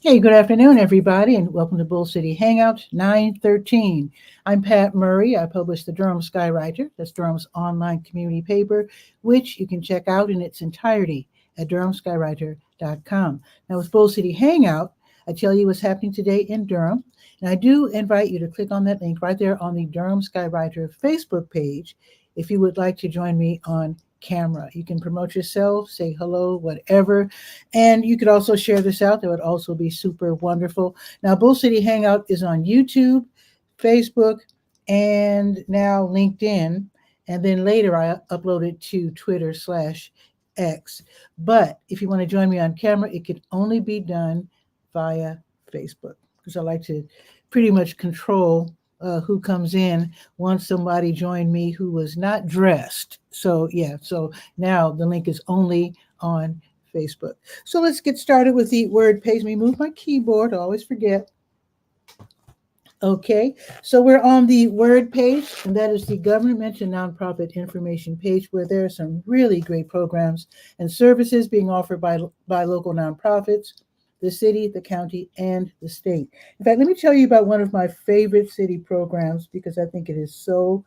Hey, good afternoon, everybody, and welcome to Bull City Hangout 913. I'm Pat Murray. I publish the Durham Skywriter, that's Durham's online community paper, which you can check out in its entirety at DurhamSkywriter.com. Now, with Bull City Hangout, I tell you what's happening today in Durham, and I do invite you to click on that link right there on the Durham Skywriter Facebook page if you would like to join me on camera. You can promote yourself, say hello, whatever. And you could also share this out. That would also be super wonderful. Now, Bull City Hangout is on YouTube, Facebook, and now LinkedIn. And then later I upload it to Twitter/X. But if you want to join me on camera, it could only be done via Facebook because I like to pretty much control who comes in once somebody joined me who was not dressed. So, yeah, so now the link is only on Facebook. So let's get started with the word page. Let me move my keyboard. I always forget. Okay, so we're on the word page, and that is the government and nonprofit information page where there are some really great programs and services being offered by local nonprofits, the city, the county, and the state. In fact, let me tell you about one of my favorite city programs because I think it is so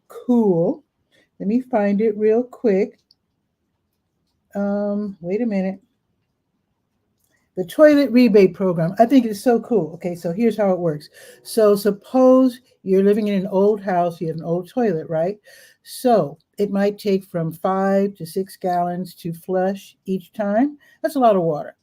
cool. Let me find it real quick. Wait a minute. The toilet rebate program. I think it's so cool. Okay, so here's how it works. So suppose you're living in an old house, you have an old toilet, right? So it might take from 5 to 6 gallons to flush each time. That's a lot of water.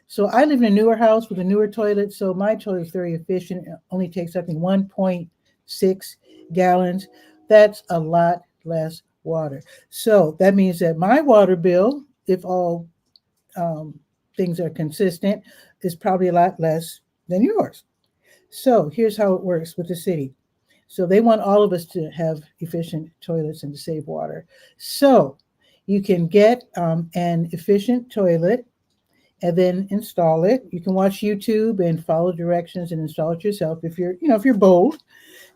So I live in a newer house with a newer toilet, so my toilet is very efficient. It only takes, I think, 1.6 gallons. That's a lot less water. So that means that my water bill, if all um, things are consistent, is probably a lot less than yours. So here's how it works with the city. So they want all of us to have efficient toilets and to save water. So you can get an efficient toilet and then install it. You can watch YouTube and follow directions and install it yourself if you're bold.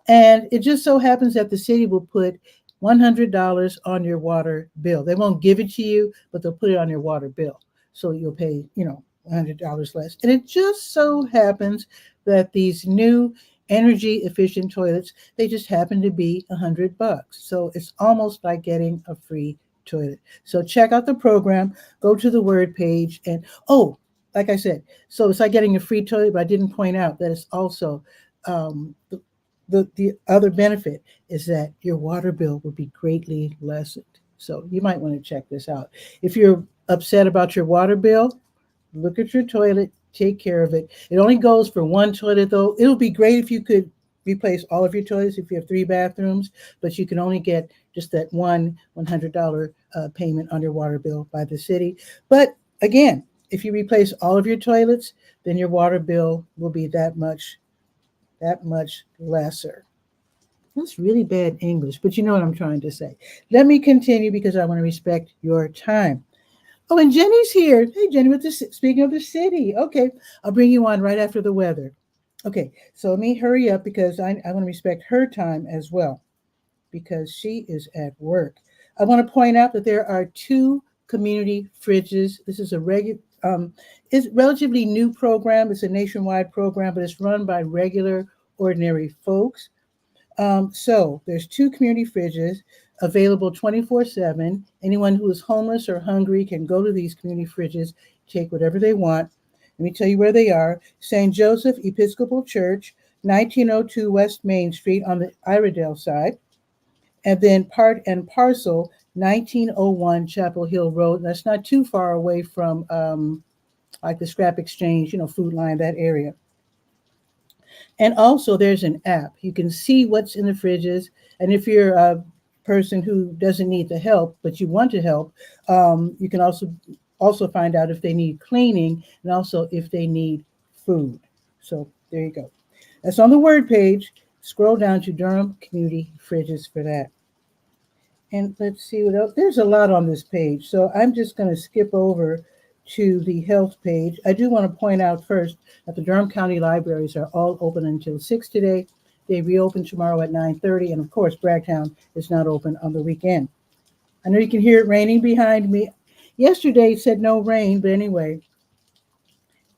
And it just so happens that the city will put $100 on your water bill. They won't give it to you, but they'll put it on your water bill. So you'll pay, $100 less. And it just so happens that these new energy efficient toilets, they just happen to be $100. So it's almost like getting a free toilet. So check out the program, go to the word page, and like I said, so it's like getting a free toilet, but I didn't point out that it's also the other benefit is that your water bill will be greatly lessened. So you might want to check this out. If you're upset about your water bill, look at your toilet, take care of it. It only goes for one toilet, though. It'll be great if you could replace all of your toilets if you have 3 bathrooms, but you can only get just that one $100 payment on your water bill by the city. But again, if you replace all of your toilets, then your water bill will be that much lesser. That's really bad English, but you know what I'm trying to say. Let me continue because I want to respect your time. Oh, and Jenny's here. Hey, Jenny, speaking of the city. Okay, I'll bring you on right after the weather. Okay, so let me hurry up because I want to respect her time as well because she is at work. I want to point out that there are two community fridges. This is it's a relatively new program. It's a nationwide program, but it's run by regular, ordinary folks. So there's two community fridges available 24/7. Anyone who is homeless or hungry can go to these community fridges, take whatever they want. Let me tell you where they are. St. Joseph Episcopal Church, 1902 West Main Street on the Iredell side. And then part and parcel, 1901 Chapel Hill Road. That's not too far away from like the Scrap Exchange, Food Line, that area. And also, there's an app. You can see what's in the fridges. And if you're a person who doesn't need the help, but you want to help, you can also find out if they need cleaning and also if they need food. So there you go. That's on the word page. Scroll down to Durham Community Fridges for that. And let's see what else. There's a lot on this page. So I'm just going to skip over to the health page. I do want to point out first that the Durham County libraries are all open until 6 today. They reopen tomorrow at 9:30. And of course, Bragtown is not open on the weekend. I know you can hear it raining behind me. Yesterday it said no rain, but anyway,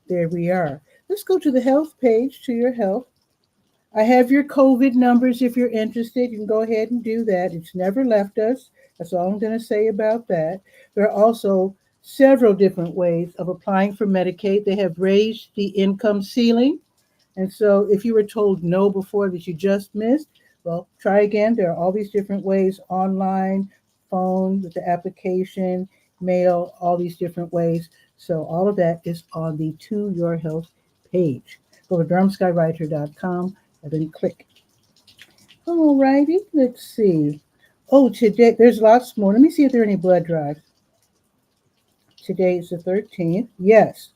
there we are. let's go to the health page, to your health. I have your COVID numbers. If you're interested, you can go ahead and do that. It's never left us. That's all I'm going to say about that. There are also several different ways of applying for Medicaid. They have raised the income ceiling. And so if you were told no before that you just missed, well, try again. There are all these different ways, online, phone, with the application, mail, all these different ways. So all of that is on the To Your Health page. Go to DurhamSkyWriter.com and then click. All righty, let's see. Oh, today, there's lots more. Let me see if there are any blood drives. Today is the 13th. Yes.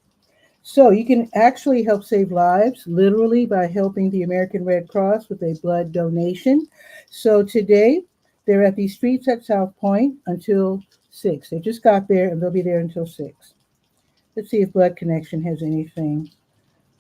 So you can actually help save lives, literally, by helping the American Red Cross with a blood donation. So today, they're at these streets at South Point until 6. They just got there, and they'll be there until 6. Let's see if Blood Connection has anything.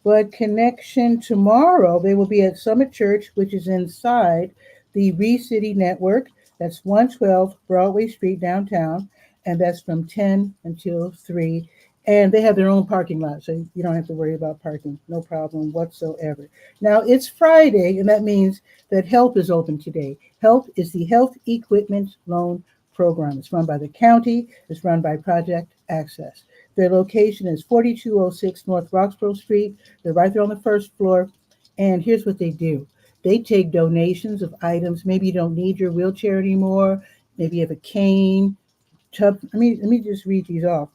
Blood Connection tomorrow, they will be at Summit Church, which is inside the City Network. That's 112 Broadway Street downtown, and that's from 10 until 3. And they have their own parking lot, so you don't have to worry about parking. No problem whatsoever. Now, it's Friday, and that means that HELP is open today. HELP is the Health Equipment Loan Program. It's run by the county. It's run by Project Access. Their location is 4206 North Roxborough Street. They're right there on the first floor. And here's what they do. They take donations of items. Maybe you don't need your wheelchair anymore. Maybe you have a cane. Let me just read these off.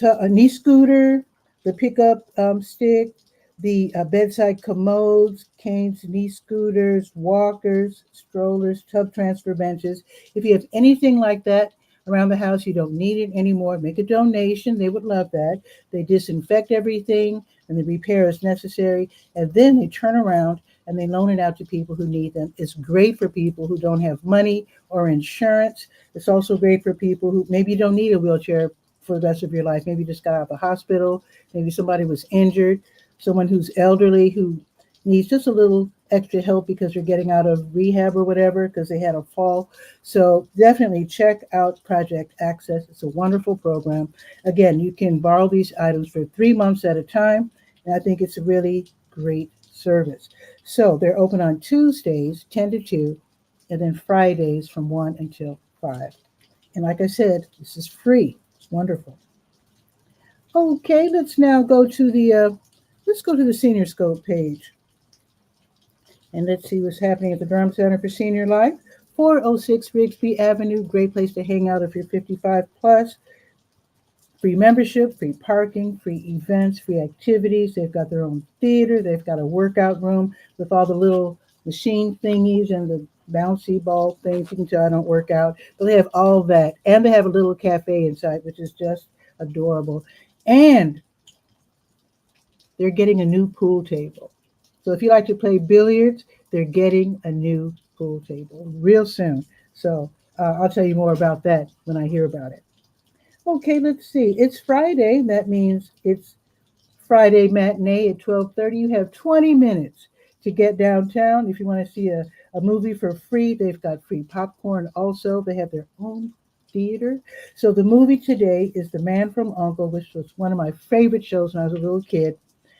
A knee scooter, the pickup stick, the bedside commodes, canes, knee scooters, walkers, strollers, tub transfer benches. If you have anything like that around the house, you don't need it anymore, make a donation. They would love that. They disinfect everything and the repair is necessary. And then they turn around and they loan it out to people who need them. It's great for people who don't have money or insurance. It's also great for people who maybe you don't need a wheelchair for the rest of your life. Maybe you just got out of the hospital. Maybe somebody was injured. Someone who's elderly who needs just a little extra help because they're getting out of rehab or whatever because they had a fall. So definitely check out Project Access. It's a wonderful program. Again, you can borrow these items for 3 months at a time. And I think it's a really great service. So they're open on Tuesdays, 10 to 2, and then Fridays from 1 until 5. And like I said, this is free. It's wonderful. Okay, let's now go to the Senior Scope page. And let's see what's happening at the Durham Center for Senior Life. 406 Rigsby Avenue, great place to hang out if you're 55 plus. Free membership, free parking, free events, free activities. They've got their own theater. They've got a workout room with all the little machine thingies and the bouncy ball things. You can tell I don't work out, but they have all that. And they have a little cafe inside, which is just adorable. And they're getting a new pool table. So if you like to play billiards, they're getting a new pool table real soon. So I'll tell you more about that when I hear about it. Okay, let's see. It's Friday. That means it's Friday matinee at 12:30. You have 20 minutes to get downtown. If you want to see a movie for free, they've got free popcorn also. They have their own theater. So the movie today is The Man from U.N.C.L.E., which was one of my favorite shows when I was a little kid.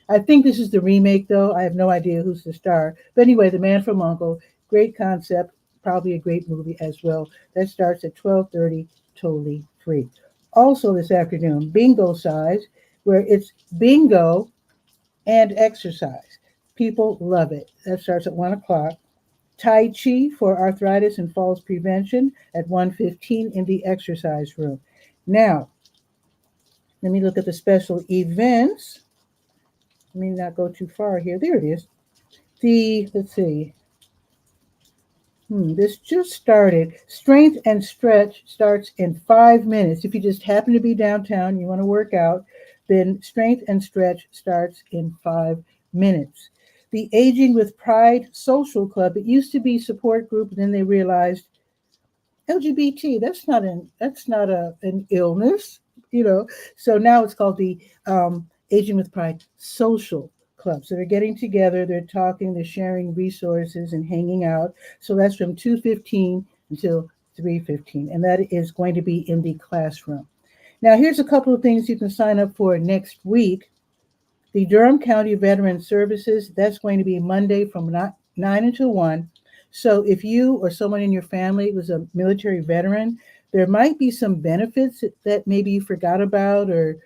I think this is the remake, though. I have no idea who's the star. But anyway, The Man from U.N.C.L.E., great concept, probably a great movie as well. That starts at 12:30, totally free. Also this afternoon, bingo size, where it's bingo and exercise. People love it. That starts at 1 o'clock. Tai Chi for arthritis and falls prevention at 1:15 in the exercise room. Now, let me look at the special events. Let me not go too far here. There it is. Let's see. This just started. Strength and stretch starts in 5 minutes. If you just happen to be downtown, you want to work out, then strength and stretch starts in 5 minutes. The Aging with Pride Social Club, it used to be support group, and then they realized LGBT, that's not an illness, So now it's called the Aging with Pride Social Club. So they're getting together, they're talking, they're sharing resources and hanging out. So that's from 2:15 until 3:15, and that is going to be in the classroom. Now, here's a couple of things you can sign up for next week. The Durham County Veteran Services, that's going to be Monday from 9 until 1. So if you or someone in your family was a military veteran, there might be some benefits that maybe you forgot about or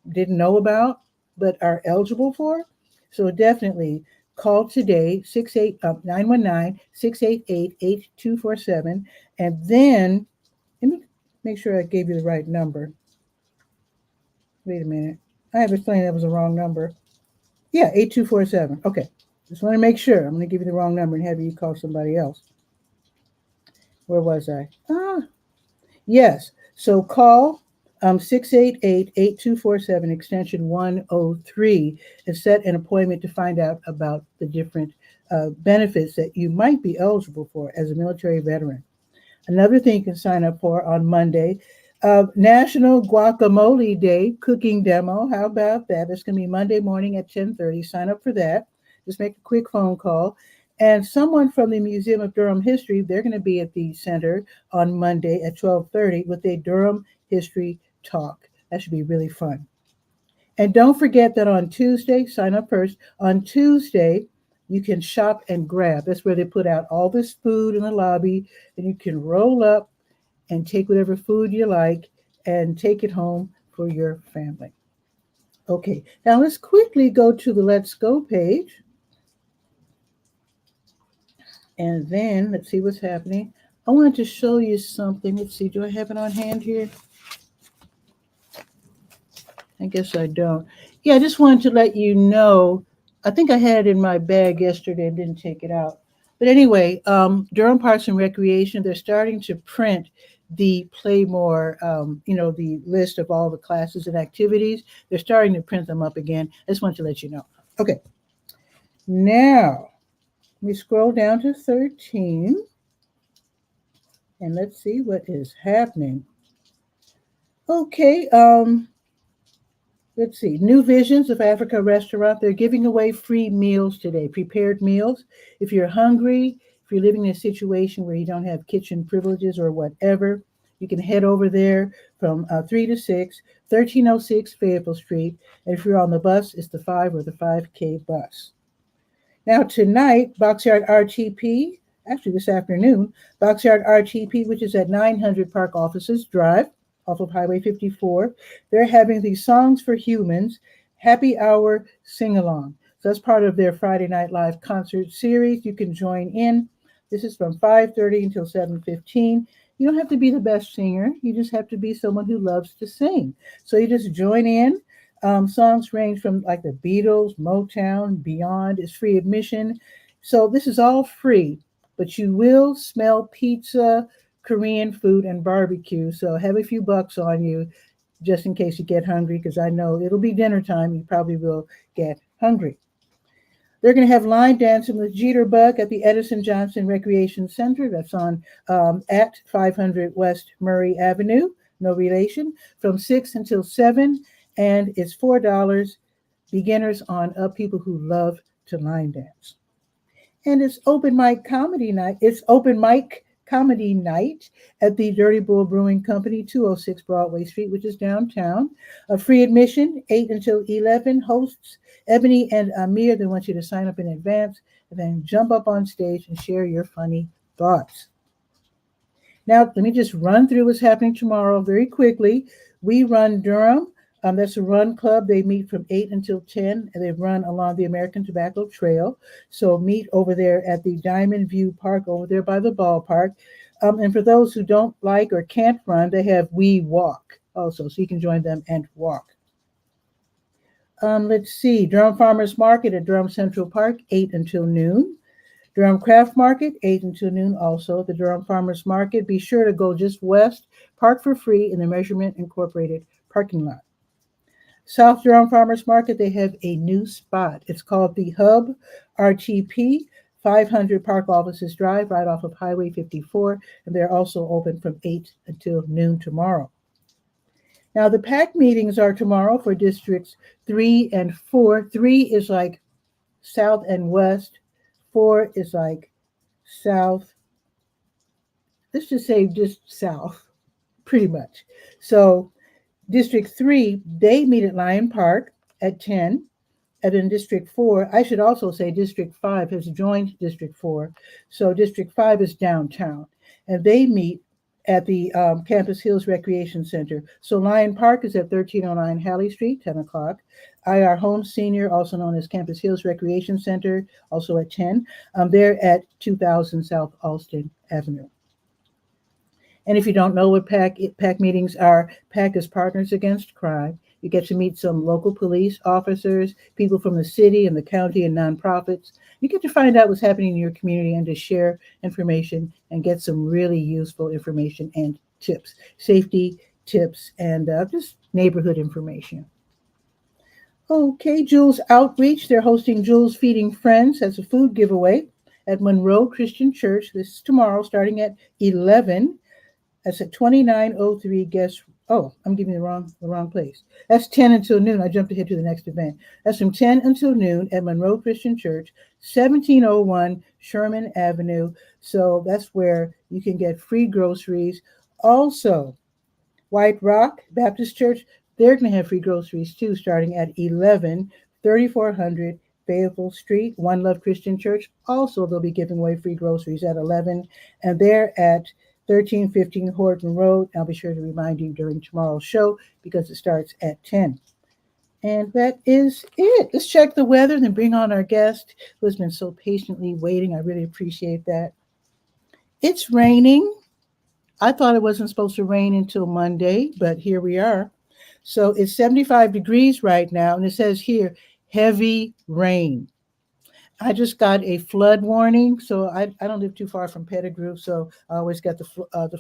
didn't know about, but are eligible for. So definitely call today, 919-688-8247. And then, let me make sure I gave you the right number. Wait a minute. I have a feeling that was the wrong number. Yeah, 8247. Okay. Just want to make sure. I'm going to give you the wrong number and have you call somebody else. Where was I? Yes. So call 688-8247, extension 103, and set an appointment to find out about the different benefits that you might be eligible for as a military veteran. Another thing you can sign up for on Monday, National Guacamole Day cooking demo. How about that? It's going to be Monday morning at 10:30. Sign up for that. Just make a quick phone call. And someone from the Museum of Durham History, they're going to be at the center on Monday at 12:30 with a Durham History Talk. That should be really fun. And don't forget that on Tuesday, sign up first. On Tuesday, you can shop and grab. That's where they put out all this food in the lobby, and you can roll up and take whatever food you like and take it home for your family. Okay, now let's quickly go to the Let's Go page. And then let's see what's happening. I wanted to show you something. Let's see, do I have it on hand here? I guess I don't. Yeah, I just wanted to let you know. I think I had it in my bag yesterday and didn't take it out. But anyway, Durham Parks and Recreation, they're starting to print the Play More, the list of all the classes and activities. They're starting to print them up again. I just wanted to let you know. Okay. Now, we scroll down to 13. And let's see what is happening. Okay, let's see. New Visions of Africa restaurant. They're giving away free meals today, prepared meals. If you're hungry, if you're living in a situation where you don't have kitchen privileges or whatever, you can head over there from 3 to 6, 1306 Fayetteville Street. And if you're on the bus, it's the 5 or the 5K bus. Now tonight, Boxyard RTP, actually this afternoon, Boxyard RTP, which is at 900 Park Offices Drive, off of Highway 54. They're having the Songs for Humans Happy Hour Sing-Along. So that's part of their Friday Night Live concert series. You can join in. This is from 5:30 until 7:15. You don't have to be the best singer. You just have to be someone who loves to sing. So you just join in. Songs range from like the Beatles, Motown, beyond. It's free admission. So this is all free, but you will smell pizza, Korean food, and barbecue. So have a few bucks on you just in case you get hungry, because I know it'll be dinner time. You probably will get hungry. They're going to have line dancing with Jitterbug at the Edison Johnson Recreation Center. That's on at 500 West Murray Avenue. No relation. From 6 until 7. And it's $4. Beginners on up, people who love to line dance. And it's open mic comedy night. It's open mic comedy night at the Dirty Bull Brewing Company, 206 Broadway Street, which is downtown. A free admission, 8 until 11. Hosts Ebony and Amir, they want you to sign up in advance and then jump up on stage and share your funny thoughts. Now, let me just run through what's happening tomorrow very quickly. We run Durham. That's a run club. They meet from 8 until 10, and they run along the American Tobacco Trail. So meet over there at the Diamond View Park over there by the ballpark. And for those who don't like or can't run, they have We Walk also, so you can join them and walk. Let's see, Durham Farmers Market at Durham Central Park, 8 until noon. Durham Craft Market, 8 until noon also at the Durham Farmers Market. Be sure to go just west, park for free in the Measurement Incorporated parking lot. South Durham Farmers Market, they have a new spot. It's called the Hub RTP, 500 Park Offices Drive, right off of Highway 54, and they're also open from 8 until noon tomorrow. Now, the PAC meetings are tomorrow for districts 3 and 4. 3 is like south and west. 4 is like south. Let's just say just south, pretty much. So District 3, they meet at Lyon Park at 10. And then District 4, I should also say District 5 has joined District 4. So District 5 is downtown. And they meet at the Campus Hills Recreation Center. So Lion Park is at 1309 Halley Street, 10 o'clock. IR Home Senior, also known as Campus Hills Recreation Center, also at 10. They're at 2000 South Alston Avenue. And if you don't know what PAC meetings are, PAC is Partners Against Crime. You get to meet some local police officers, people from the city and the county and nonprofits. You get to find out what's happening in your community and to share information and get some really useful information and tips, safety tips, and just neighborhood information. Okay, Jules Outreach. They're hosting Jules Feeding Friends as a food giveaway at Monroe Christian Church. This is tomorrow starting at 11. That's at 2903 Guest. Oh, I'm giving the wrong place. That's 10 until noon. I jumped ahead to the next event. That's from 10 until noon at Monroe Christian Church, 1701 Sherman Avenue. So that's where you can get free groceries. Also, White Rock Baptist Church, they're going to have free groceries too, starting at 11, 3400 Fayetteville Street. One Love Christian Church, also they'll be giving away free groceries at 11, and they're at 1315 Horton Road. I'll be sure to remind you during tomorrow's show because it starts at 10. And that is it. Let's check the weather and then bring on our guest who has been so patiently waiting. I really appreciate that. It's raining. I thought it wasn't supposed to rain until Monday, but here we are. So it's 75 degrees right now, and it says here, heavy rain. I just got a flood warning, so I don't live too far from Pettigrew, so I always get the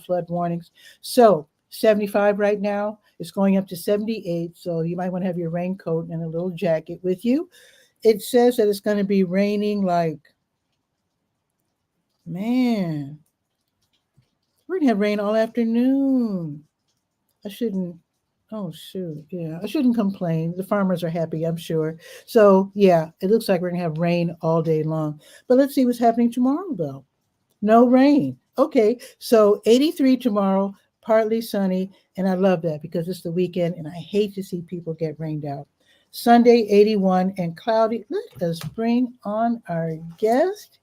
flood warnings. So 75 right now. It's going up to 78, so you might want to have your raincoat and a little jacket with you. It says that it's going to be raining like, man, we're going to have rain all afternoon. I shouldn't complain. The farmers are happy, I'm sure. So yeah, it looks like we're gonna have rain all day long. But let's see what's happening tomorrow though. No rain. Okay, so 83 tomorrow, partly sunny, and I love that because it's the weekend and I hate to see people get rained out. Sunday, 81 and cloudy. Let us bring on our guest,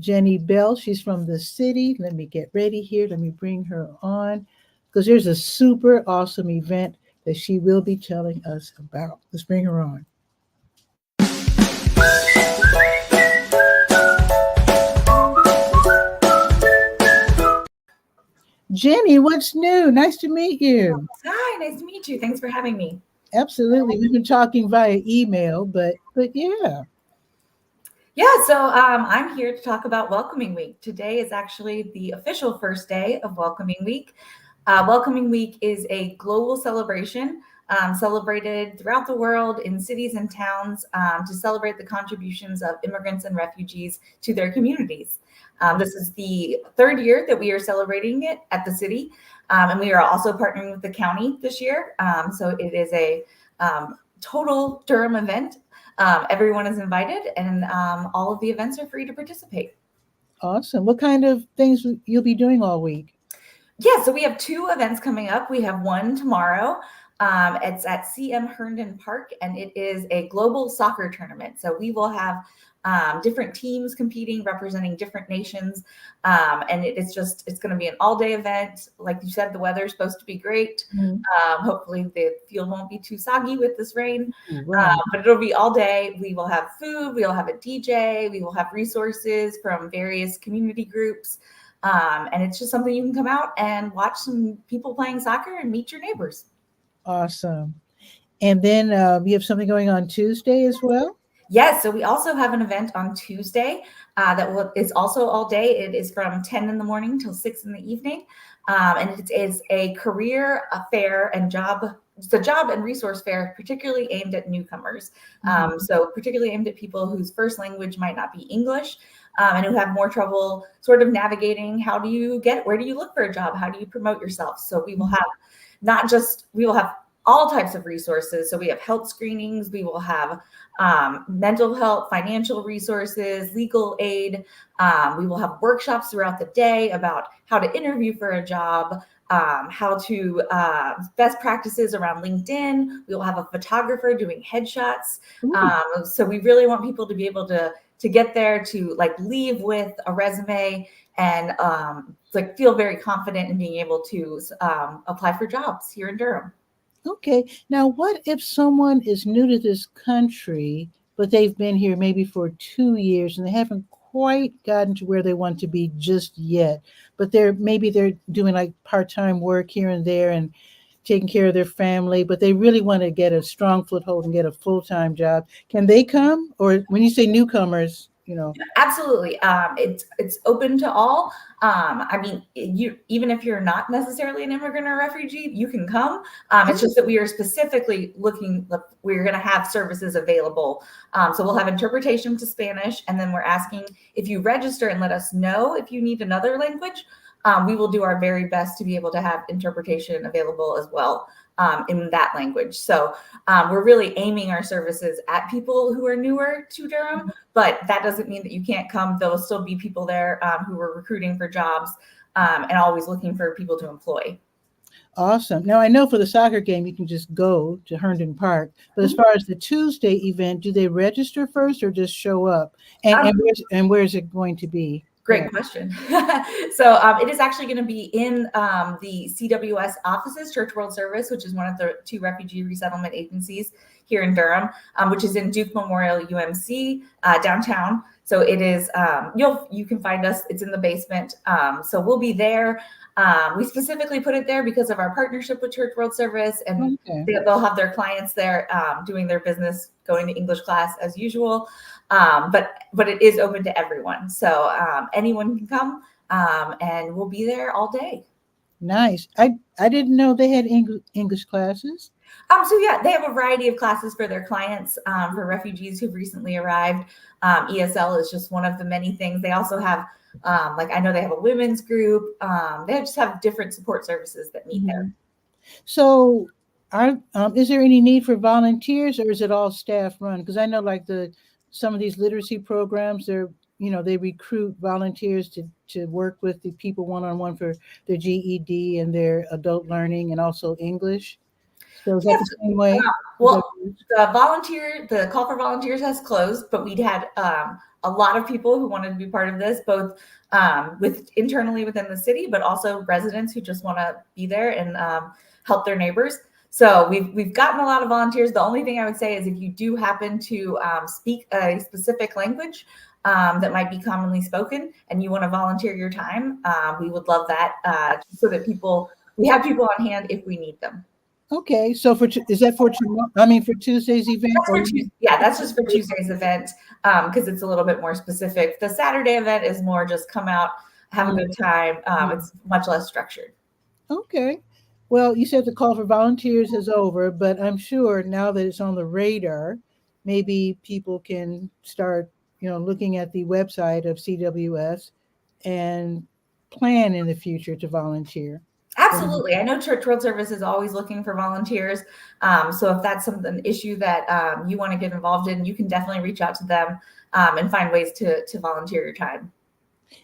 Jenny Bell. She's from the city. Let me get ready here. Let me bring her on, because there's a super awesome event that she will be telling us about. Let's bring her on. Jenny, what's new? Nice to meet you. Hi, nice to meet you. Thanks for having me. Absolutely. We've been talking via email, but yeah. Yeah, so I'm here to talk about Welcoming Week. Today is actually the official first day of Welcoming Week. Welcoming Week is a global celebration celebrated throughout the world in cities and towns to celebrate the contributions of immigrants and refugees to their communities. This is the third year that we are celebrating it at the city, and we are also partnering with the county this year. So it is a total Durham event. Everyone is invited, and all of the events are free to participate. Awesome. What kind of things you'll be doing all week? Yeah, so we have two events coming up. We have one tomorrow. It's at CM Herndon Park, and it is a global soccer tournament. So we will have different teams competing, representing different nations. And it's going to be an all-day event. Like you said, the weather is supposed to be great. Mm-hmm. Hopefully the field won't be too soggy with this rain, right. But it'll be all day. We will have food. We'll have a DJ. We will have resources from various community groups. And it's just something you can come out and watch some people playing soccer and meet your neighbors. Awesome. And then you have something going on Tuesday as well? Yes. So we also have an event on Tuesday is also all day. It is from 10 in the morning till 6 in the evening. And it is a career fair and job and resource fair, particularly aimed at newcomers. Mm-hmm. So particularly aimed at people whose first language might not be English. And who have more trouble sort of navigating where do you look for a job? How do you promote yourself? So we will have all types of resources. So we have health screenings, we will have mental health, financial resources, legal aid. We will have workshops throughout the day about how to interview for a job, how to best practices around LinkedIn. We will have a photographer doing headshots. So we really want people to be able to get there, to like leave with a resume and like feel very confident in being able to apply for jobs here in Durham. Okay. Now, what if someone is new to this country, but they've been here maybe for 2 years and they haven't quite gotten to where they want to be just yet, but maybe they're doing like part-time work here and there and taking care of their family, but they really want to get a strong foothold and get a full-time job. Can they come? Or when you say newcomers, Absolutely. It's open to all. I mean, even if you're not necessarily an immigrant or refugee, you can come. It's just that we are specifically we're going to have services available. So we'll have interpretation to Spanish, and then we're asking if you register and let us know if you need another language. We will do our very best to be able to have interpretation available as well in that language. So we're really aiming our services at people who are newer to Durham, but that doesn't mean that you can't come. There'll still be people there who are recruiting for jobs and always looking for people to employ. Awesome. Now, I know for the soccer game, you can just go to Herndon Park. But as far as the Tuesday event, do they register first or just show up? And where's it going to be? Great question. So it is actually going to be in the CWS offices, Church World Service, which is one of the 2 refugee resettlement agencies here in Durham, which is in Duke Memorial UMC downtown. So it is, you can find us, it's in the basement. So we'll be there. We specifically put it there because of our partnership with Church World Service, and they'll have their clients there doing their business, going to English class as usual. But it is open to everyone. So anyone can come and we'll be there all day. Nice. I didn't know they had English classes. So yeah, they have a variety of classes for their clients, for refugees who've recently arrived. ESL is just one of the many things. They also have, I know they have a women's group. They just have different support services that meet there. So is there any need for volunteers, or is it all staff run? Because I know some of these literacy programs, they recruit volunteers to work with the people one-on-one for their GED and their adult learning and also English. So is that the same way? Well, the call for volunteers has closed, but we'd had a lot of people who wanted to be part of this, both internally within the city, but also residents who just want to be there and help their neighbors. So we've gotten a lot of volunteers. The only thing I would say is if you do happen to speak a specific language that might be commonly spoken and you want to volunteer your time, we would love that so that we have people on hand if we need them. Okay, so for Tuesday's event? That's just for Tuesday's event because it's a little bit more specific. The Saturday event is more just come out, have a good time. It's much less structured. Okay. Well, you said the call for volunteers is over, but I'm sure now that it's on the radar, maybe people can start, looking at the website of CWS and plan in the future to volunteer. Absolutely. I know Church World Service is always looking for volunteers. So if that's an issue that you want to get involved in, you can definitely reach out to them and find ways to volunteer your time.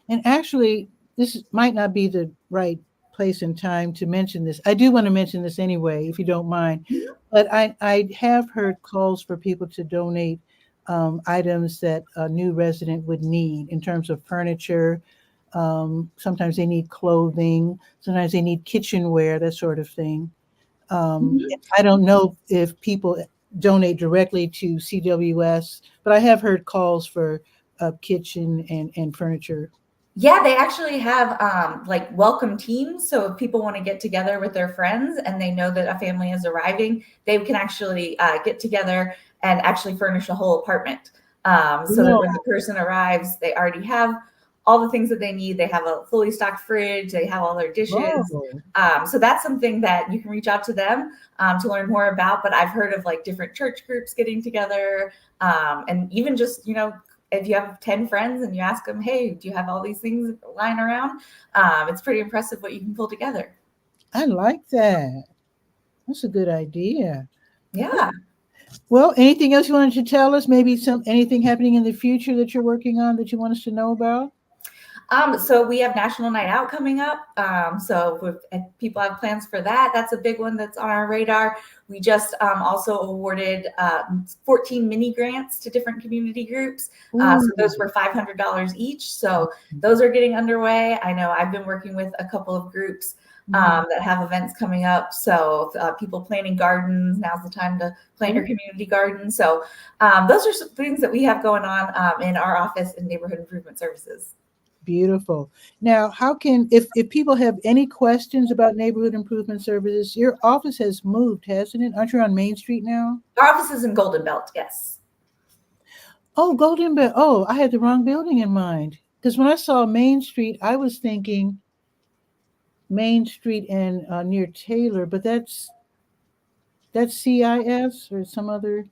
And actually, this might not be the right place and time to mention this. I do want to mention this anyway, if you don't mind. But I have heard calls for people to donate items that a new resident would need in terms of furniture. Sometimes they need clothing. Sometimes they need kitchenware, that sort of thing. I don't know if people donate directly to CWS, but I have heard calls for kitchen and furniture. Yeah, they actually have welcome teams. So if people want to get together with their friends and they know that a family is arriving, they can actually get together and actually furnish a whole apartment. So that when the person arrives, they already have all the things that they need. They have a fully stocked fridge. They have all their dishes. So that's something that you can reach out to them to learn more about. But I've heard of different church groups getting together and even just, if you have 10 friends and you ask them, hey, do you have all these things lying around? It's pretty impressive what you can pull together. I like that. That's a good idea. Yeah. Well, anything else you wanted to tell us? Maybe anything happening in the future that you're working on that you want us to know about? So we have National Night Out coming up. If people have plans for that, that's a big one that's on our radar. We just also awarded 14 mini grants to different community groups. So those were $500 each. So those are getting underway. I know I've been working with a couple of groups that have events coming up. So people planting gardens, now's the time to plant your community garden. So those are some things that we have going on in our office in Neighborhood Improvement Services. Beautiful. Now, if people have any questions about Neighborhood Improvement Services, your office has moved, hasn't it? Aren't you on Main Street now? Our office is in Golden Belt, yes. Oh, Golden Belt. Oh, I had the wrong building in mind. Because when I saw Main Street, I was thinking Main Street and near Taylor, but that's CIS or some other.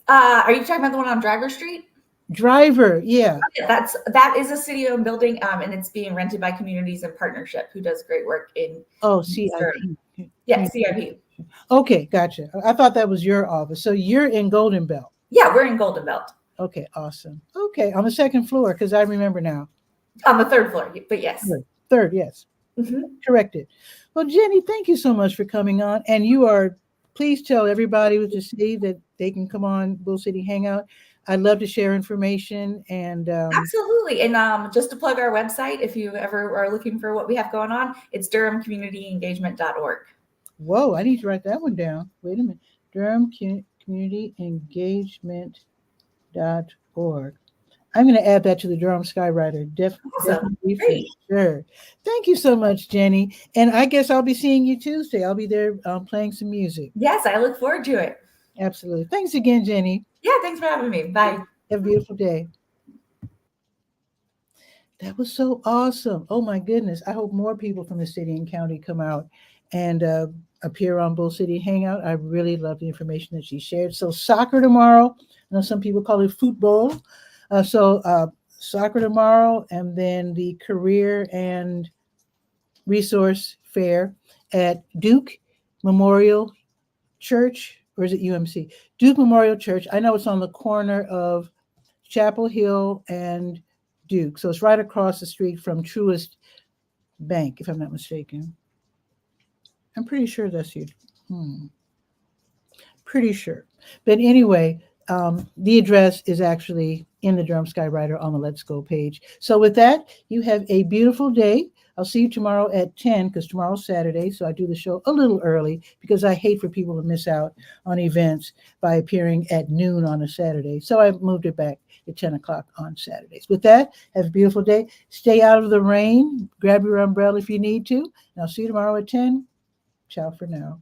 Are you talking about the one on Driver Street? Driver, yeah. That is a city-owned building, and it's being rented by Communities in Partnership, who does great work in. Oh, CIP. Yeah, CIP. Okay, gotcha. I thought that was your office. So you're in Golden Belt. Yeah, we're in Golden Belt. Okay, awesome. Okay, on the second floor, because I remember now. On the third floor, but yes. Third, yes. Corrected. Well, Jenny, thank you so much for coming on. And please tell everybody with the city that they can come on Bull City Hangout. I'd love to share information and absolutely. And just to plug our website, if you ever are looking for what we have going on, it's DurhamCommunityEngagement.org. Whoa, I need to write that one down. Wait a minute. DurhamCommunityEngagement.org. I'm going to add that to the Durham Skywriter. Definitely. Great. Sure. Thank you so much, Jenny. And I guess I'll be seeing you Tuesday. I'll be there playing some music. Yes, I look forward to it. Absolutely. Thanks again, Jenny. Yeah, thanks for having me. Bye. Have a beautiful day. That was so awesome. Oh, my goodness. I hope more people from the city and county come out and appear on Bull City Hangout. I really love the information that she shared. So soccer tomorrow. I know some people call it football. Soccer tomorrow, and then the Career and Resource Fair at Duke Memorial Church, or is it UMC? Duke Memorial Church. I know it's on the corner of Chapel Hill and Duke. So it's right across the street from Truist Bank, if I'm not mistaken. I'm pretty sure that's you. Pretty sure. But anyway, the address is actually in the Durham Skywriter on the Let's Go page. So with that, you have a beautiful day. I'll see you tomorrow at 10 because tomorrow's Saturday. So I do the show a little early because I hate for people to miss out on events by appearing at noon on a Saturday. So I moved it back to 10 o'clock on Saturdays. With that, have a beautiful day. Stay out of the rain. Grab your umbrella if you need to. And I'll see you tomorrow at 10. Ciao for now.